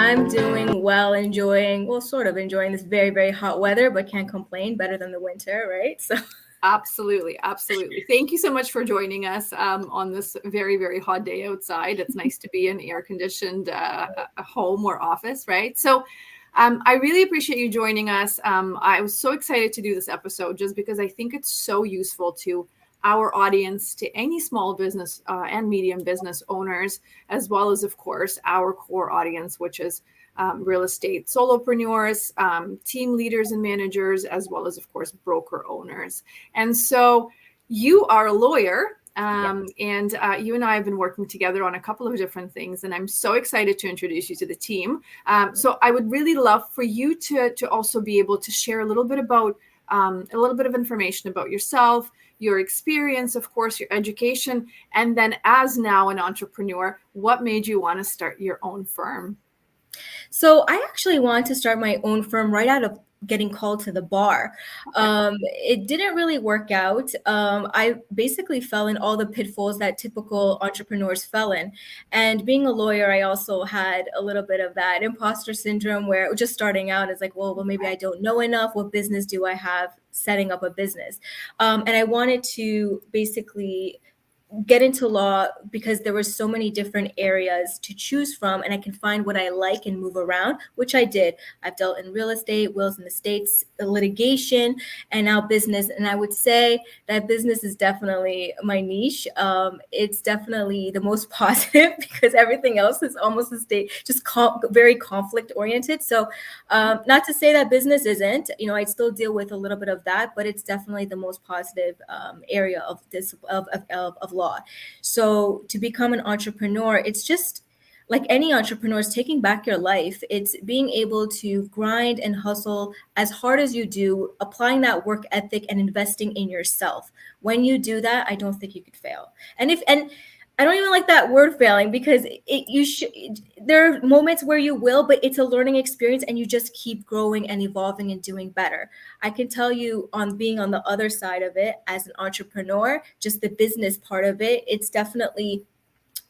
I'm doing well, sort of enjoying this very, very hot weather, but can't complain. Better than the winter, right? So, Absolutely. Absolutely. Thank you so much for joining us on this very, very hot day outside. It's nice to be in air-conditioned home or office, right? So I really appreciate you joining us. I was so excited to do this episode just because I think it's so useful to our audience, to any small business and medium business owners, as well as, of course, our core audience, which is real estate solopreneurs, team leaders and managers, as well as, of course, broker owners. And so you are a lawyer, and you and I have been working together on a couple of different things, and I'm so excited to introduce you to the team. So I would really love for you to also be able to share a little bit of information about yourself, your experience, of course, your education, and then as now an entrepreneur, what made you want to start your own firm? So I actually wanted to start my own firm right out of getting called to the bar. It didn't really work out. I basically fell in all the pitfalls that typical entrepreneurs fell in. And being a lawyer, I also had a little bit of that imposter syndrome where just starting out is like, well, maybe I don't know enough. What business do I have setting up a business? And I wanted to basically get into law because there were so many different areas to choose from, and I can find what I like and move around, which I did. I've dealt in real estate, wills and estates, litigation, and now business. And I would say that business is definitely my niche. It's definitely the most positive because everything else is almost very conflict oriented. So not to say that business isn't, I still deal with a little bit of that, but it's definitely the most positive area of this of law. So to become an entrepreneur, it's just like any entrepreneur, is taking back your life. It's being able to grind and hustle as hard as you do, applying that work ethic and investing in yourself. When you do that, I don't think you could fail. And I don't even like that word failing because there are moments where you will, but it's a learning experience and you just keep growing and evolving and doing better. I can tell you on being on the other side of it as an entrepreneur, just the business part of it, it's definitely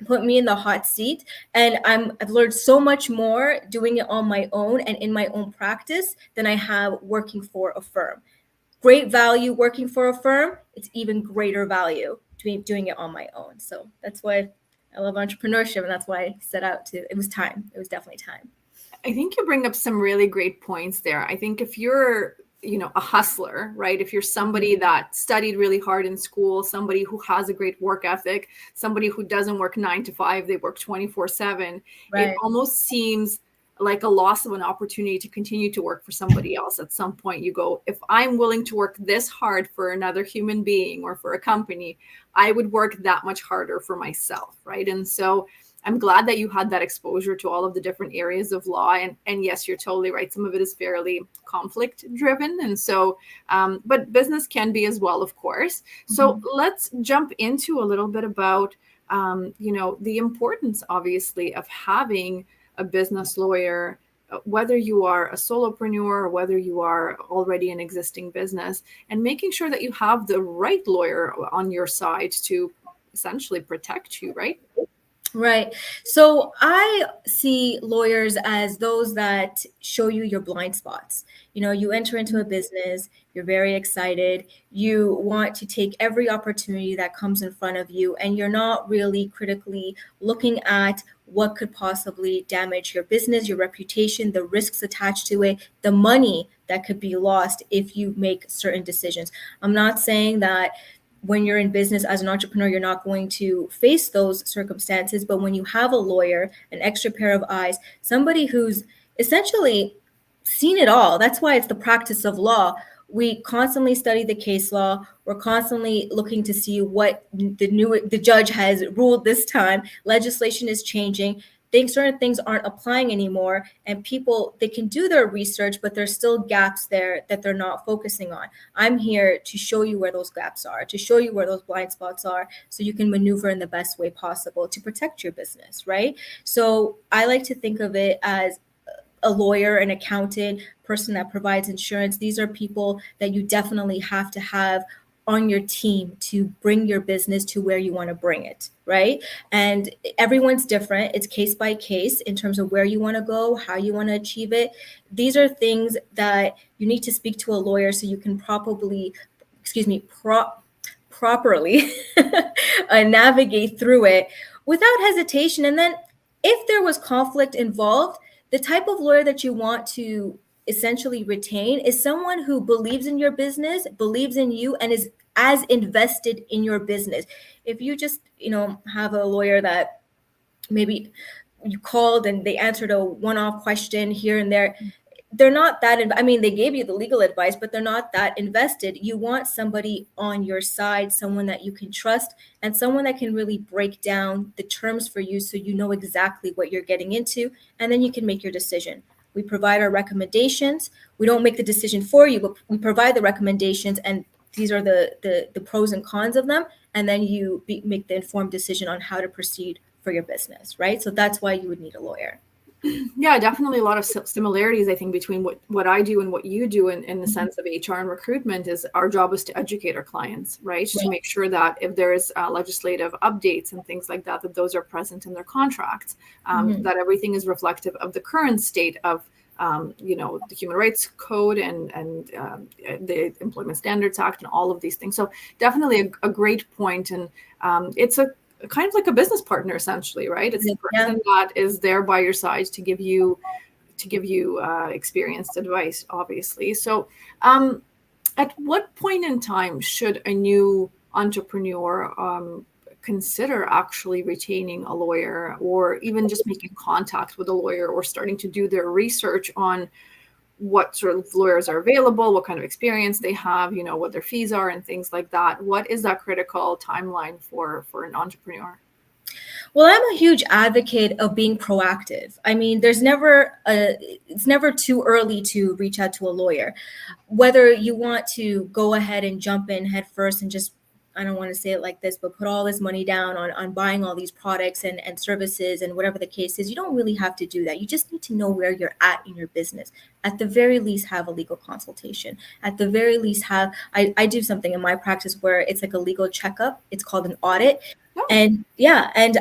put me in the hot seat, and I've learned so much more doing it on my own and in my own practice than I have working for a firm. Great value working for a firm, it's even greater value doing it on my own. So that's why I love entrepreneurship, and that's why I set out to. It was time. It was definitely time. I think you bring up some really great points there. I think if you're a hustler, right? If you're somebody that studied really hard in school, somebody who has a great work ethic, somebody who doesn't work 9 to 5, they work 24/7, Right. it almost seems like a loss of an opportunity to continue to work for somebody else. At some point you go, if I'm willing to work this hard for another human being or for a company, I would work that much harder for myself, right? And so I'm glad that you had that exposure to all of the different areas of law. And yes, you're totally right. Some of it is fairly conflict driven. And so, but business can be as well, of course. So let's jump into a little bit about, the importance, obviously, of having a business lawyer, whether you are a solopreneur or whether you are already an existing business, and making sure that you have the right lawyer on your side to essentially protect you, right? Right. So I see lawyers as those that show you your blind spots. You enter into a business, you're very excited, you want to take every opportunity that comes in front of you, and you're not really critically looking at what could possibly damage your business, your reputation, the risks attached to it, the money that could be lost if you make certain decisions. I'm not saying that when you're in business as an entrepreneur, you're not going to face those circumstances. But when you have a lawyer, an extra pair of eyes, somebody who's essentially seen it all, that's why it's the practice of law. We constantly study the case law. We're constantly looking to see what the judge has ruled this time. Legislation is changing. Certain things aren't applying anymore, and people, they can do their research, but there's still gaps there that they're not focusing on. I'm here to show you where those gaps are, to show you where those blind spots are, so you can maneuver in the best way possible to protect your business, right? So I like to think of it as a lawyer, an accountant, person that provides insurance. These are people that you definitely have to have on your team to bring your business to where you want to bring it, right? And everyone's different. It's case by case in terms of where you want to go, how you want to achieve it. These are things that you need to speak to a lawyer so you can properly navigate through it without hesitation. And then if there was conflict involved, the type of lawyer that you want to essentially retain is someone who believes in your business, believes in you, and is as invested in your business. If you just, have a lawyer that maybe you called and they answered a one-off question here and there, they're not that, I mean, they gave you the legal advice, but they're not that invested. You want somebody on your side, someone that you can trust, and someone that can really break down the terms for you so you know exactly what you're getting into, and then you can make your decision. We provide our recommendations. We don't make the decision for you, but we provide the recommendations, and these are the pros and cons of them, and then you make the informed decision on how to proceed for your business, right? So that's why you would need a lawyer. Yeah, definitely a lot of similarities, I think, between what I do and what you do in the sense of HR and recruitment. Is our job is to educate our clients, right? To make sure that if there is legislative updates and things like that, that those are present in their contracts, that everything is reflective of the current state of the Human Rights Code and the Employment Standards Act and all of these things. So definitely a great point. And it's a kind of like a business partner, essentially, right? It's the person that is there by your side to give you experienced advice, obviously. So at what point in time should a new entrepreneur consider actually retaining a lawyer, or even just making contact with a lawyer, or starting to do their research on what sort of lawyers are available, what kind of experience they have, what their fees are and things like that? What is that critical timeline for an entrepreneur? Well, I'm a huge advocate of being proactive. I mean, it's never too early to reach out to a lawyer. Whether you want to go ahead and jump in head first and just, I don't want to say it like this, but put all this money down on buying all these products and services and whatever the case is, you don't really have to do that. You just need to know where you're at in your business. At the very least, have a legal consultation. At the very least, I do something in my practice where it's like a legal checkup. It's called an audit. And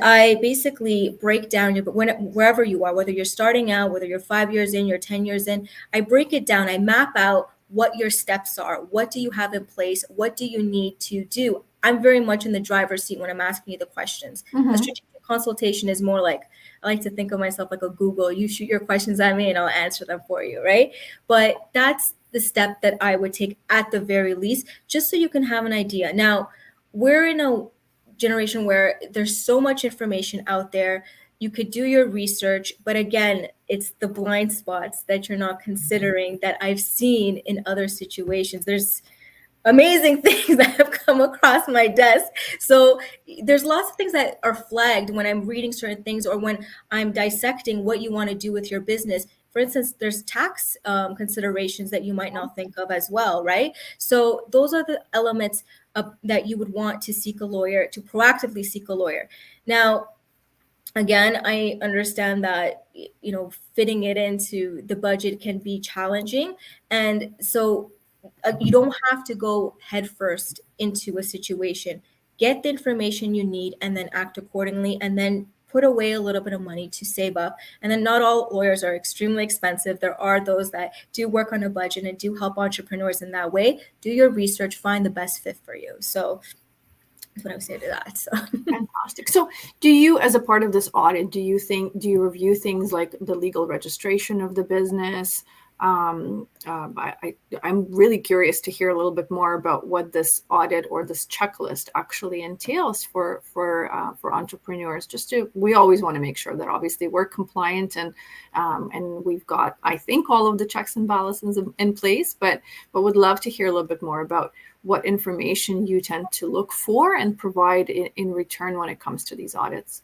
I basically break down wherever you are, whether you're starting out, whether you're 5 years in, you're 10 years in, I break it down. I map out what your steps are. What do you have in place? What do you need to do? I'm very much in the driver's seat when I'm asking you the questions. A strategic consultation is more like, I like to think of myself like a Google. You shoot your questions at me and I'll answer them for you, right? But that's the step that I would take at the very least, just so you can have an idea. Now, we're in a generation where there's so much information out there. You could do your research, but again, it's the blind spots that you're not considering that I've seen in other situations. There's amazing things that have come across my desk. So there's lots of things that are flagged when I'm reading certain things or when I'm dissecting what you want to do with your business. For instance, there's tax considerations that you might not think of as well, right? So those are the elements that you would want to seek a lawyer, to proactively seek a lawyer. Now, again, I understand that, fitting it into the budget can be challenging. And so you don't have to go headfirst into a situation. Get the information you need and then act accordingly, and then put away a little bit of money to save up. And then not all lawyers are extremely expensive. There are those that do work on a budget and do help entrepreneurs in that way. Do your research, find the best fit for you. So that's what I would say to that. So. Fantastic. So do you, as a part of this audit, do you review things like the legal registration of the business? I'm really curious to hear a little bit more about what this audit or this checklist actually entails for entrepreneurs. We always want to make sure that obviously we're compliant and we've got, I think, all of the checks and balances in place, but would love to hear a little bit more about what information you tend to look for and provide in return when it comes to these audits.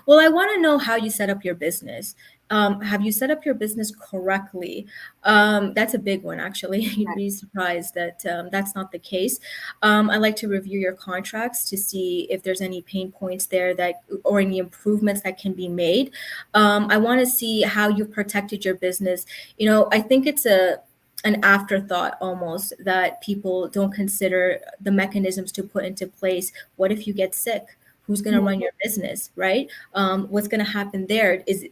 Well, I want to know how you set up your business. Have you set up your business correctly? That's a big one, actually. You'd be surprised that that's not the case. I like to review your contracts to see if there's any pain points there or any improvements that can be made. I want to see how you protected your business. I think it's an afterthought almost, that people don't consider the mechanisms to put into place. What if you get sick? Who's going to run your business, right? What's going to happen there? Is,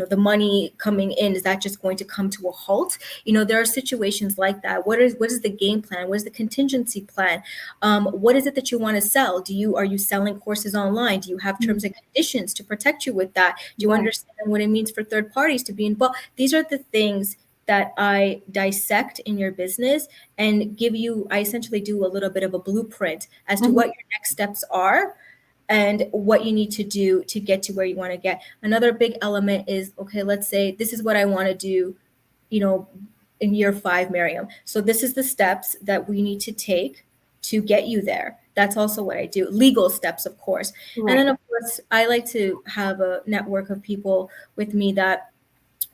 the money coming in, is that just going to come to a halt? There are situations like that. What is the game plan? What is the contingency plan? What is it that you want to sell? Are you selling courses online? Do you have terms and conditions to protect you with that? Do you understand what it means for third parties to be involved? These are the things that I dissect in your business and I essentially do a little bit of a blueprint as to what your next steps are and what you need to do to get to where you want to get. Another big element is, okay, let's say this is what I want to do, in year 5, Maryam. So this is the steps that we need to take to get you there. That's also what I do. Legal steps, of course. Right. And then, of course, I like to have a network of people with me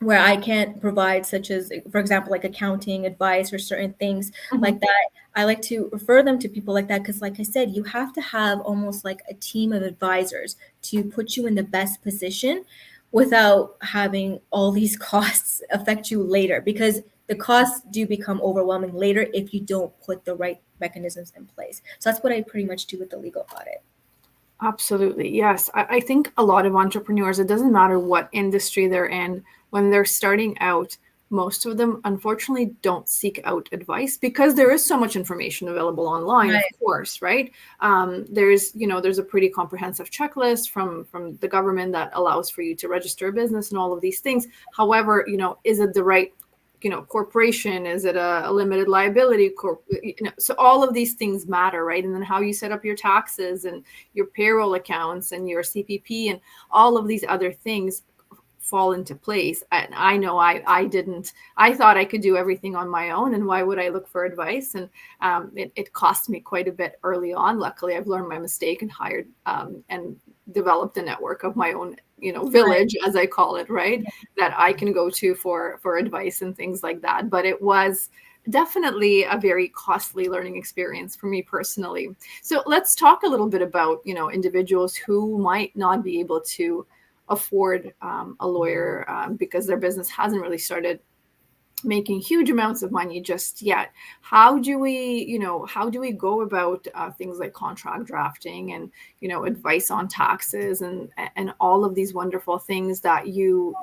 where I can't provide, such as, for example, like accounting advice or certain things like that. I like to refer them to people like that because, like I said, you have to have almost like a team of advisors to put you in the best position without having all these costs affect you later, because the costs do become overwhelming later if you don't put the right mechanisms in place. So that's what I pretty much do with the legal audit. Absolutely. Yes. I think a lot of entrepreneurs, it doesn't matter what industry they're in, when they're starting out, most of them unfortunately don't seek out advice because there is so much information available online, right. Of course, right? There's a pretty comprehensive checklist from the government that allows for you to register a business and all of these things. However, is it the right corporation? Is it a limited liability so all of these things matter, right? And then how you set up your taxes and your payroll accounts and your CPP and all of these other things fall into place. And I know I didn't. I thought I could do everything on my own, and why would I look for advice? And it cost me quite a bit early on. Luckily, I've learned my mistake and hired and developed a network of my own, village, as I call it, right? That I can go to for advice and things like that. But it was definitely a very costly learning experience for me personally. So let's talk a little bit about, individuals who might not be able to afford a lawyer because their business hasn't really started making huge amounts of money just yet. How do we go about things like contract drafting and, advice on taxes and all of these wonderful things that you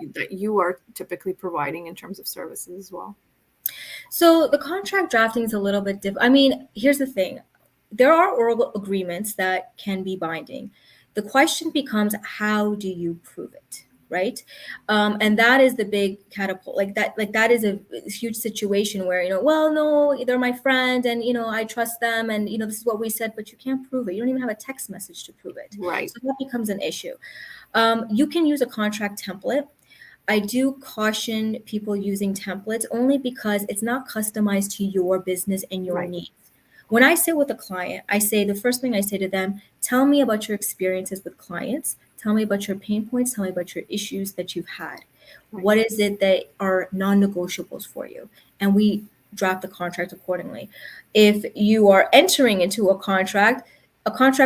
are typically providing in terms of services as well? So the contract drafting is a little bit different. I mean, here's the thing. There are oral agreements that can be binding. The question becomes, how do you prove it, right? And that is the big catapult. Like that is a huge situation where, well, no, they're my friend and, I trust them and, this is what we said, but you can't prove it. You don't even have a text message to prove it. Right. So that becomes an issue. You can use a contract template. I do caution people using templates only because it's not customized to your business and your needs. When I sit with a client, the first thing I say to them, tell me about your experiences with clients. Tell me about your pain points. Tell me about your issues that you've had. What is it that are non-negotiables for you? And we draft the contract accordingly. If you are entering into a contract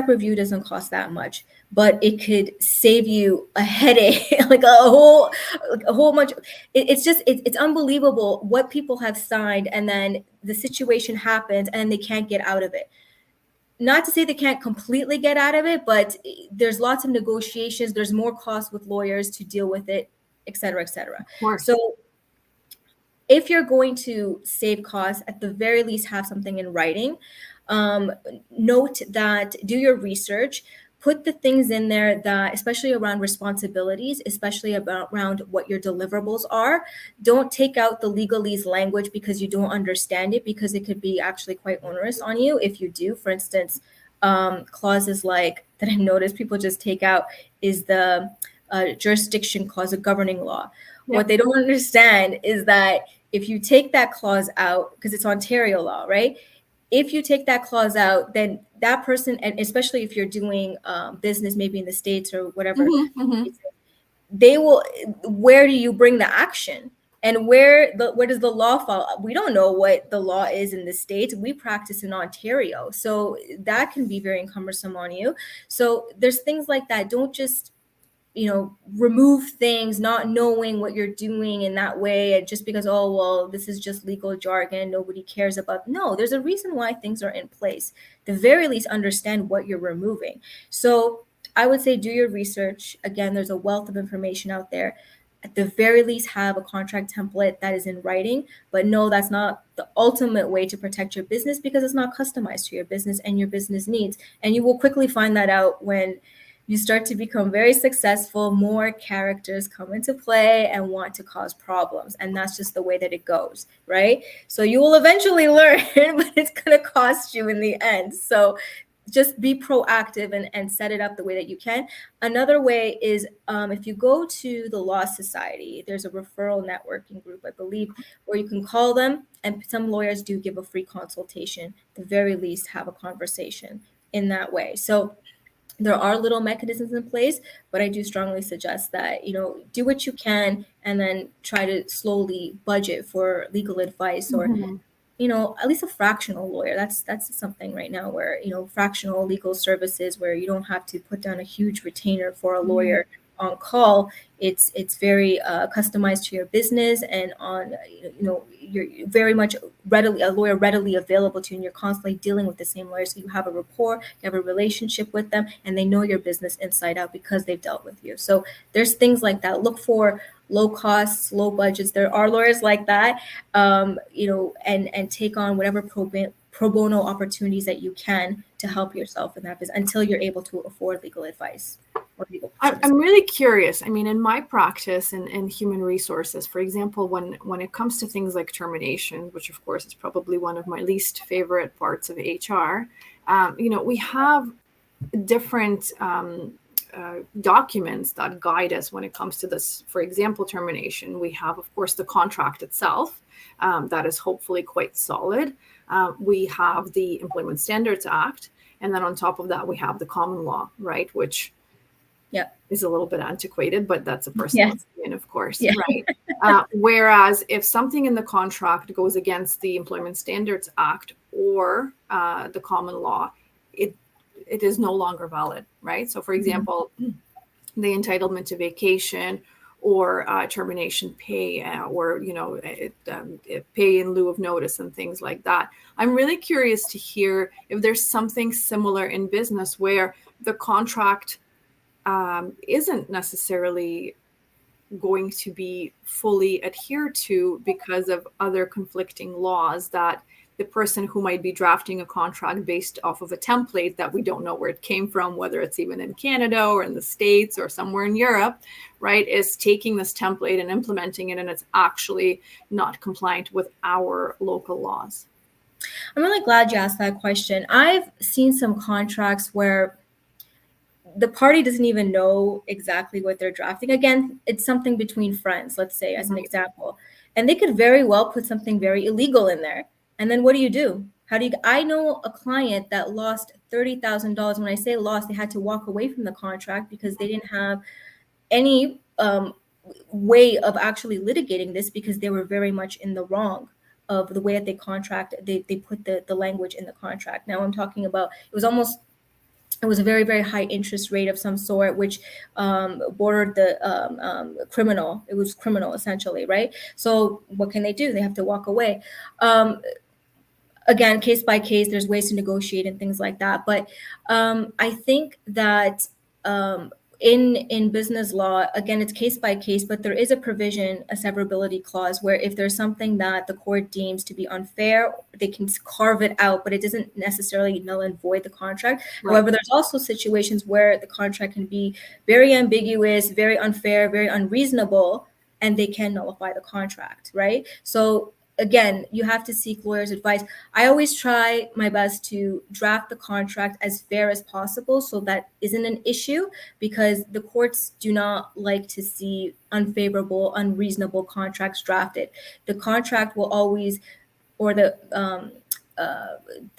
review doesn't cost that much, but it could save you a headache, like a whole bunch. It's unbelievable what people have signed, and then the situation happens, and they can't get out of it. Not to say they can't completely get out of it, but there's lots of negotiations. There's more costs with lawyers to deal with it, et cetera, et cetera. So if you're going to save costs, at the very least, have something in writing. Note that, do your research, put the things in there that, especially around responsibilities, especially around what your deliverables are. Don't take out the legalese language because you don't understand it, because it could be actually quite onerous on you if you do. For instance, clauses like that I've noticed people just take out is the jurisdiction clause of governing law. Yep. What they don't understand is that if you take that clause out, because it's Ontario law, right? If you take that clause out, then that person, and especially if you're doing business maybe in the States or whatever, they will, where do you bring the action? And where does the law fall? We don't know what the law is in the States. We practice in Ontario. So that can be very cumbersome on you. So there's things like that. Don't just remove things not knowing what you're doing in that way, and just because, oh well, this is just legal jargon, nobody cares about. No, there's a reason why things are in place. The very least, understand what you're removing. So I would say do your research. Again, there's a wealth of information out there. At the very least, have a contract template that is in writing. But no, that's not the ultimate way to protect your business, because it's not customized to your business and your business needs. And you will quickly find that out when you start to become very successful. More characters come into play and want to cause problems. And that's just the way that it goes, right? So you will eventually learn, but it's going to cost you in the end. So just be proactive and set it up the way that you can. Another way is if you go to the Law Society, there's a referral networking group, I believe, where you can call them, and some lawyers do give a free consultation. At the very least, have a conversation in that way. So there are little mechanisms in place, but I do strongly suggest that, do what you can and then try to slowly budget for legal advice, or at least a fractional lawyer. That's something right now where, fractional legal services, where you don't have to put down a huge retainer for a lawyer on call. It's very customized to your business, and you're very much a lawyer readily available to you, and you're constantly dealing with the same lawyer. So you have a rapport, you have a relationship with them, and they know your business inside out because they've dealt with you. So there's things like that. Look for low costs, low budgets. There are lawyers like that, and take on whatever pro bono opportunities that you can to help yourself in that business until you're able to afford legal advice or legal services. I'm really curious. I mean, in my practice in human resources, for example, when it comes to things like termination, which of course is probably one of my least favorite parts of HR, we have different documents that guide us when it comes to this. For example, termination, we have, of course, the contract itself that is hopefully quite solid. We have the Employment Standards Act. And then on top of that, we have the common law, right? Which is a little bit antiquated, but that's a personal opinion, of course, right? Whereas if something in the contract goes against the Employment Standards Act or the common law, it is no longer valid, right? So, for example, the entitlement to vacation or termination pay, or pay in lieu of notice and things like that. I'm really curious to hear if there's something similar in business where the contract isn't necessarily going to be fully adhered to because of other conflicting laws, that the person who might be drafting a contract based off of a template that we don't know where it came from, whether it's even in Canada or in the States or somewhere in Europe, right, is taking this template and implementing it, and it's actually not compliant with our local laws. I'm really glad you asked that question. I've seen some contracts where the party doesn't even know exactly what they're drafting. Again, it's something between friends, let's say, as an example. And they could very well put something very illegal in there. And then what do? I know a client that lost $30,000. When I say lost, they had to walk away from the contract because they didn't have any way of actually litigating this, because they were very much in the wrong of the way that they put the language in the contract. Now I'm talking about, it was a very, very high interest rate of some sort, which bordered the criminal. It was criminal, essentially, right? So what can they do? They have to walk away. Again, case by case, there's ways to negotiate and things like that. But I think that in business law, again, it's case by case, but there is a provision, a severability clause, where if there's something that the court deems to be unfair, they can carve it out, but it doesn't necessarily null and void the contract. Right. However, there's also situations where the contract can be very ambiguous, very unfair, very unreasonable, and they can nullify the contract, right? So again, you have to seek lawyers' advice. I always try my best to draft the contract as fair as possible, so that isn't an issue, because the courts do not like to see unfavorable, unreasonable contracts drafted. The contract will always, or the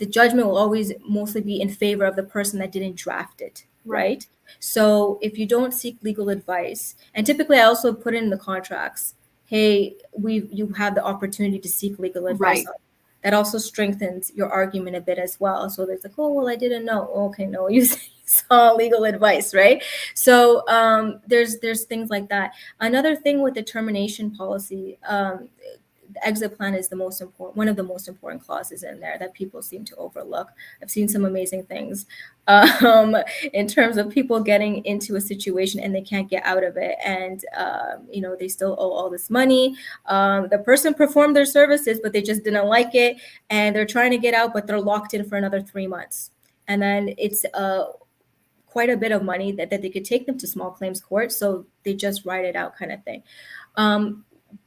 judgment will always mostly be in favor of the person that didn't draft it, right? So if you don't seek legal advice, and typically I also put in the contracts, hey, you have the opportunity to seek legal advice. Right. That also strengthens your argument a bit as well. So there's like, oh, well, I didn't know. Okay, no, you saw legal advice, right? So there's things like that. Another thing with the termination policy, the exit plan is the most important, one of the most important clauses in there that people seem to overlook. I've seen some amazing things in terms of people getting into a situation and they can't get out of it, and they still owe all this money. The person performed their services, but they just didn't like it, and they're trying to get out, but they're locked in for another 3 months, and then it's quite a bit of money that they could take them to small claims court, so they just write it out, kind of thing.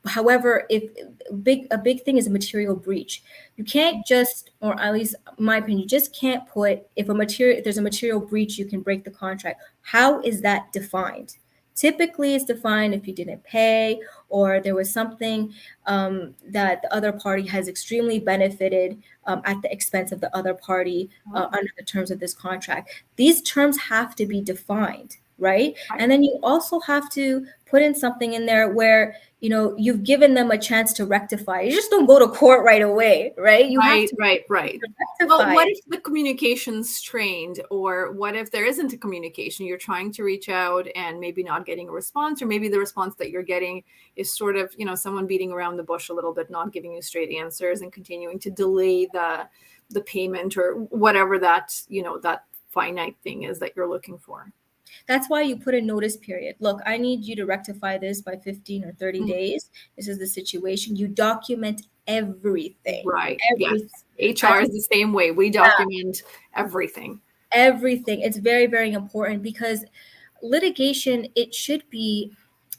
However, if a big thing is a material breach, you can't just, or at least in my opinion, you just can't put if there's a material breach, you can break the contract. How is that defined? Typically, it's defined if you didn't pay or there was something that the other party has extremely benefited at the expense of the other party under the terms of this contract. These terms have to be defined, right? And then you also have to put in something in there where you've given them a chance to rectify. You just don't go to court right away, right? You have to right. rectify. Well, what if the communication's strained, or what if there isn't a communication? You're trying to reach out and maybe not getting a response, or maybe the response that you're getting is sort of, someone beating around the bush a little bit, not giving you straight answers and continuing to delay the payment or whatever that finite thing is that you're looking for. That's why you put a notice period. Look, I need you to rectify this by 15 or 30 days. This is the situation. You document everything. Right. Everything. Yes. HR is the same way. We document everything. Everything. It's very, very important because litigation, it should be,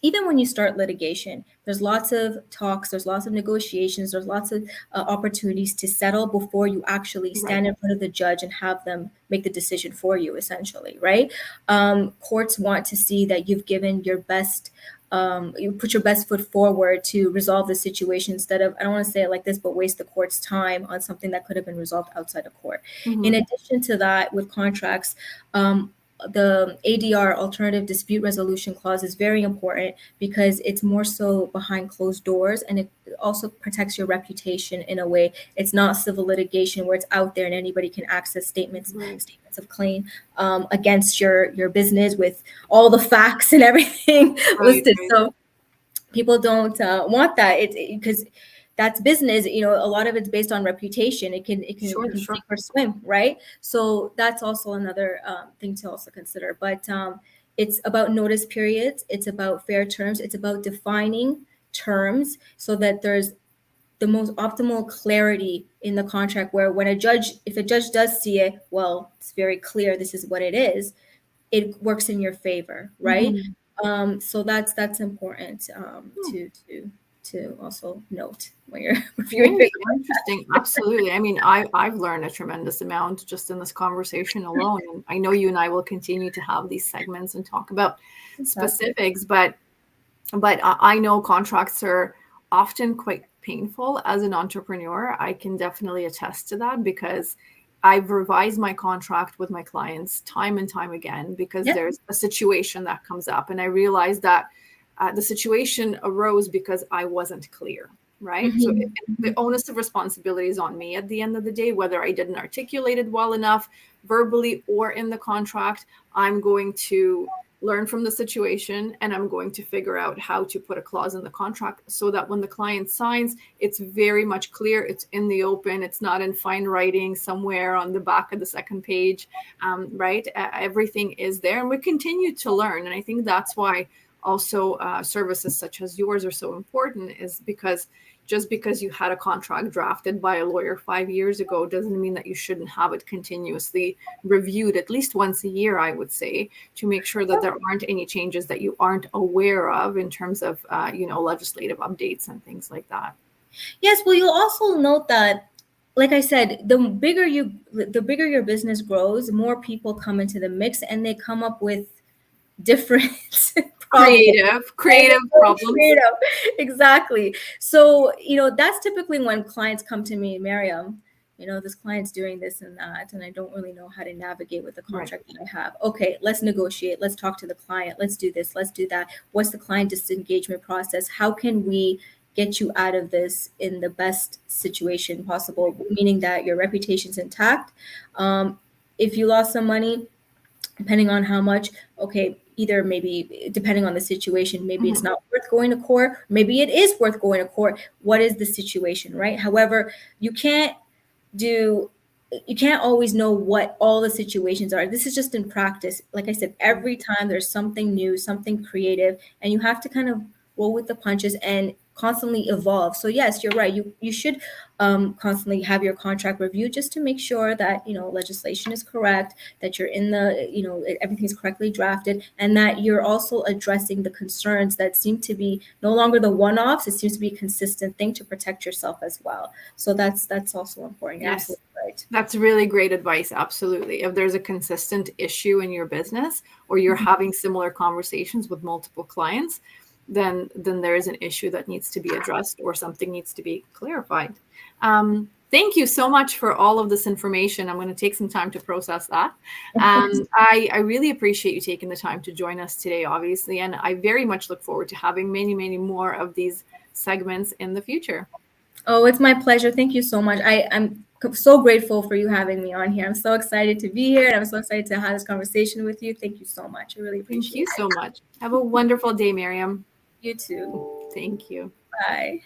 even when you start litigation, there's lots of talks, there's lots of negotiations, there's lots of opportunities to settle before you actually stand in front of the judge and have them make the decision for you, essentially, right? Courts want to see that you've given your best, you put your best foot forward to resolve the situation instead of, I don't want to say it like this, but waste the court's time on something that could have been resolved outside of court. In addition to that, with contracts, the ADR, alternative dispute resolution clause, is very important because it's more so behind closed doors, and it also protects your reputation in a way. It's not civil litigation where it's out there and anybody can access statements of claim against your business with all the facts and everything listed. So people don't want that. It's because that's business, a lot of it's based on reputation. It can sink or swim, right? So that's also another thing to also consider. But it's about notice periods. It's about fair terms. It's about defining terms so that there's the most optimal clarity in the contract, where if a judge does see it, well, it's very clear this is what it is, it works in your favor, right? So that's important to also note when you're reviewing. Interesting. Absolutely. I mean, I've learned a tremendous amount just in this conversation alone. And I know you and I will continue to have these segments and talk about specifics, but I know contracts are often quite painful as an entrepreneur. I can definitely attest to that because I've revised my contract with my clients time and time again because there's a situation that comes up. And I realized that the situation arose because I wasn't clear, right? So the onus of responsibility is on me at the end of the day, whether I didn't articulate it well enough verbally or in the contract. I'm going to learn from the situation and I'm going to figure out how to put a clause in the contract so that when the client signs, it's very much clear, it's in the open, it's not in fine writing somewhere on the back of the second page, right? Everything is there, and we continue to learn. And I think that's why also services such as yours are so important, is because just because you had a contract drafted by a lawyer 5 years ago doesn't mean that you shouldn't have it continuously reviewed at least once a year, I would say, to make sure that there aren't any changes that you aren't aware of in terms of, legislative updates and things like that. Yes, well, you'll also note that, like I said, the bigger your business grows, more people come into the mix and they come up with different creative problems. Exactly. So, that's typically when clients come to me, Maryam, this client's doing this and that, and I don't really know how to navigate with the contract that I have. Okay, let's negotiate. Let's talk to the client. Let's do this. Let's do that. What's the client disengagement process? How can we get you out of this in the best situation possible, meaning that your reputation's intact? If you lost some money, depending on how much, okay, either maybe depending on the situation, maybe it's Mhm. not worth going to court, maybe it is worth going to court. What is the situation, right? However, you can't do you can't always know what all the situations are. This is just in practice. Like I said, every time there's something new, something creative, and you have to kind of roll with the punches and constantly evolve. So yes, you're right. You should constantly have your contract reviewed just to make sure that legislation is correct, that you're in the everything's correctly drafted, and that you're also addressing the concerns that seem to be no longer the one-offs. It seems to be a consistent thing to protect yourself as well. So that's also important. You're Yes. absolutely right. That's really great advice. Absolutely. If there's a consistent issue in your business or you're Mhm. having similar conversations with multiple clients, then there is an issue that needs to be addressed or something needs to be clarified. Thank you so much for all of this information. I'm going to take some time to process that. Of course. I really appreciate you taking the time to join us today, obviously, and I very much look forward to having many, many more of these segments in the future. Oh, it's my pleasure. Thank you so much. I'm so grateful for you having me on here. I'm so excited to be here, and I'm so excited to have this conversation with you. Thank you so much. I really Thank appreciate you it. so much. Have a wonderful day, Miriam. You too. Thank you. Bye.